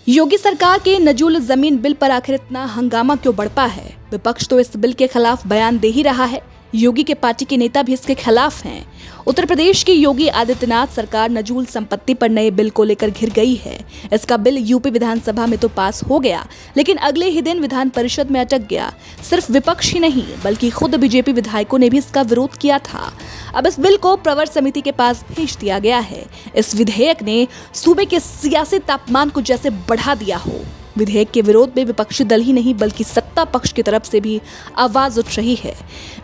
योगी सरकार के नजूल जमीन बिल पर आखिर इतना हंगामा क्यों बढ़ता है? विपक्ष तो इस बिल के खिलाफ बयान दे ही रहा है। योगी के पार्टी के नेता भी इसके खिलाफ हैं। उत्तर प्रदेश की योगी आदित्यनाथ सरकार नजूल संपत्ति पर नए बिल को लेकर घिर गई है। इसका बिल यूपी विधानसभा में तो पास हो गया, लेकिन अगले ही दिन विधान परिषद में अटक गया। सिर्फ विपक्ष ही नहीं, बल्कि खुद बीजेपी विधायकों ने भी इसका विरोध किया था। अब इस बिल को प्रवर समिति के पास भेज दिया गया है। इस विधेयक ने सूबे के सियासी तापमान को जैसे बढ़ा दिया हो। विधेयक के विरोध में विपक्षी दल ही नहीं, बल्कि सत्ता पक्ष की तरफ से भी आवाज उठ रही है।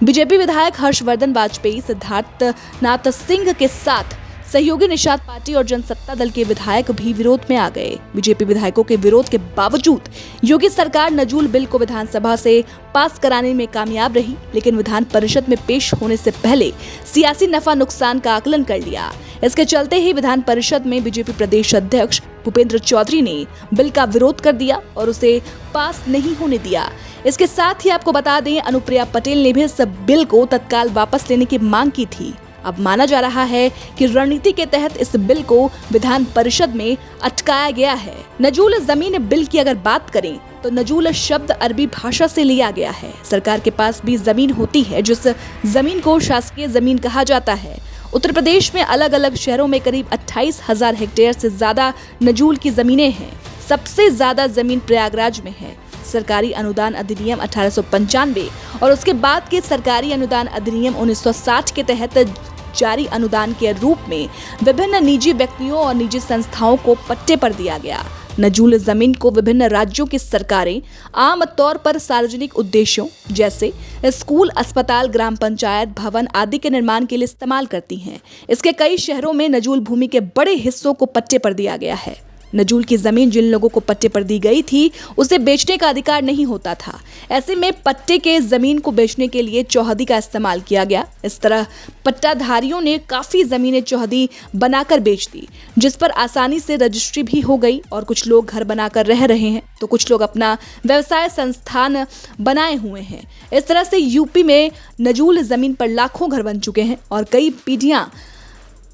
बीजेपी विधायक हर्षवर्धन वाजपेयी, सिद्धार्थनाथ सिंह के साथ सहयोगी निषाद पार्टी और जनसत्ता दल के विधायक भी विरोध में आ गए। बीजेपी विधायकों के विरोध के बावजूद योगी सरकार नजूल बिल को विधानसभा से पास कराने में कामयाब रही, लेकिन विधान परिषद में पेश होने से पहले सियासी नफा नुकसान का आकलन कर लिया। इसके चलते ही विधान परिषद में बीजेपी प्रदेश अध्यक्ष भूपेंद्र चौधरी ने बिल का विरोध कर दिया और उसे पास नहीं होने दिया। इसके साथ ही आपको बता दें, अनुप्रिया पटेल ने भी इस बिल को तत्काल वापस लेने की मांग की थी। अब माना जा रहा है कि रणनीति के तहत इस बिल को विधान परिषद में अटकाया गया है। नजूल जमीन बिल की अगर बात करें तो नजूल शब्द अरबी भाषा से लिया गया है। सरकार के पास भी जमीन होती है, जिस जमीन को शासकीय जमीन कहा जाता है। उत्तर प्रदेश में अलग अलग शहरों में करीब 28,000 हेक्टेयर से ज्यादा नजूल की जमीनें हैं। सबसे ज्यादा जमीन प्रयागराज में है। सरकारी अनुदान अधिनियम 1895 और उसके बाद के सरकारी अनुदान अधिनियम 1960 के तहत जारी अनुदान के रूप में विभिन्न निजी व्यक्तियों और निजी संस्थाओं को पट्टे पर दिया गया। नजूल जमीन को विभिन्न राज्यों की सरकारें आम तौर पर सार्वजनिक उद्देश्यों जैसे स्कूल, अस्पताल, ग्राम पंचायत भवन आदि के निर्माण के लिए इस्तेमाल करती हैं। इसके कई शहरों में नजूल भूमि के बड़े हिस्सों को पट्टे पर दिया गया है। नजूल की जमीन जिन लोगों को पट्टे पर दी गई थी, उसे बेचने का अधिकार नहीं होता था। ऐसे में पट्टे के जमीन को बेचने के लिए चौहदी का इस्तेमाल किया गया। इस तरह पट्टाधारियों ने काफी जमीनें चौहदी बनाकर बेच दी, जिस पर आसानी से रजिस्ट्री भी हो गई और कुछ लोग घर बनाकर रह रहे हैं, तो कुछ लोग अपना व्यवसाय संस्थान बनाए हुए हैं। इस तरह से यूपी में नजूल जमीन पर लाखों घर बन चुके हैं और कई पीढ़ियां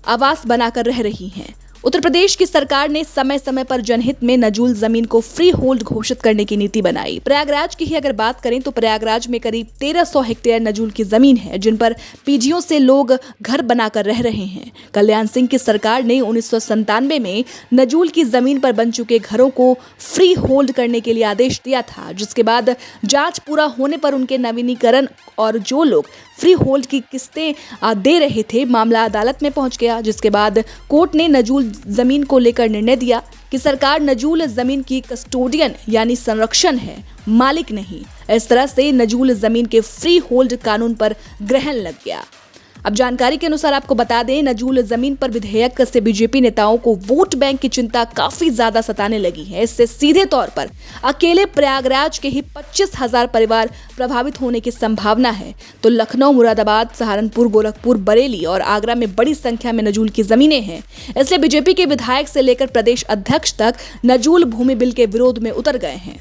आवास बनाकर रह रही हैं। उत्तर प्रदेश की सरकार ने समय समय पर जनहित में नजूल जमीन को फ्री होल्ड घोषित करने की नीति बनाई। प्रयागराज की ही अगर बात करें तो प्रयागराज में करीब 1300 हेक्टेयर नजूल की जमीन है, जिन पर पीढ़ियों से लोग घर बनाकर रह रहे हैं। कल्याण सिंह की सरकार ने 1997 में नजूल की जमीन पर बन चुके घरों को फ्री होल्ड करने के लिए आदेश दिया था, जिसके बाद जांच पूरा होने पर उनके नवीनीकरण और जो लोग फ्री होल्ड की किस्तें दे रहे थे, मामला अदालत में पहुंच गया, जिसके बाद कोर्ट ने नजूल जमीन को लेकर निर्णय दिया कि सरकार नजूल जमीन की कस्टोडियन यानी संरक्षण है, मालिक नहीं। इस तरह से नजूल जमीन के फ्री होल्ड कानून पर ग्रहण लग गया। अब जानकारी के अनुसार आपको बता दें, नजूल जमीन पर विधेयक से बीजेपी नेताओं को वोट बैंक की चिंता काफी ज्यादा सताने लगी है। इससे सीधे तौर पर अकेले प्रयागराज के ही 25,000 परिवार प्रभावित होने की संभावना है। तो लखनऊ, मुरादाबाद, सहारनपुर, गोरखपुर, बरेली और आगरा में बड़ी संख्या में नजूल की जमीनें हैं। इसलिए बीजेपी के विधायक से लेकर प्रदेश अध्यक्ष तक नजूल भूमि बिल के विरोध में उतर गए हैं।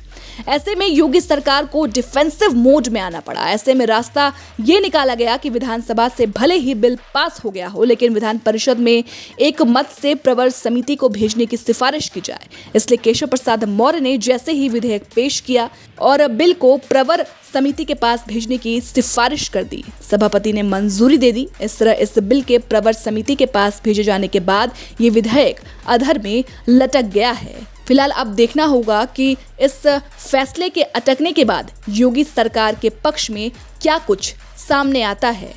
ऐसे में योगी सरकार को डिफेंसिव मोड में आना पड़ा। ऐसे में रास्ता ये निकाला गया कि विधानसभा से भले ही बिल पास हो गया हो, लेकिन विधान परिषद में एक मत से प्रवर समिति को भेजने की सिफारिश की जाए। इसलिए केशव प्रसाद मौर्य ने जैसे ही विधेयक पेश किया और बिल को प्रवर समिति के पास भेजने की सिफारिश कर दी, सभापति ने मंजूरी दे दी। इस तरह इस बिल के प्रवर समिति के पास भेजे जाने के बाद ये विधेयक अधर में लटक गया है। फिलहाल अब देखना होगा कि इस फैसले के अटकने के बाद योगी सरकार के पक्ष में क्या कुछ सामने आता है।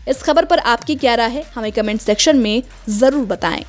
इस खबर पर आपकी क्या राय है, हमें कमेंट सेक्शन में जरूर बताएं।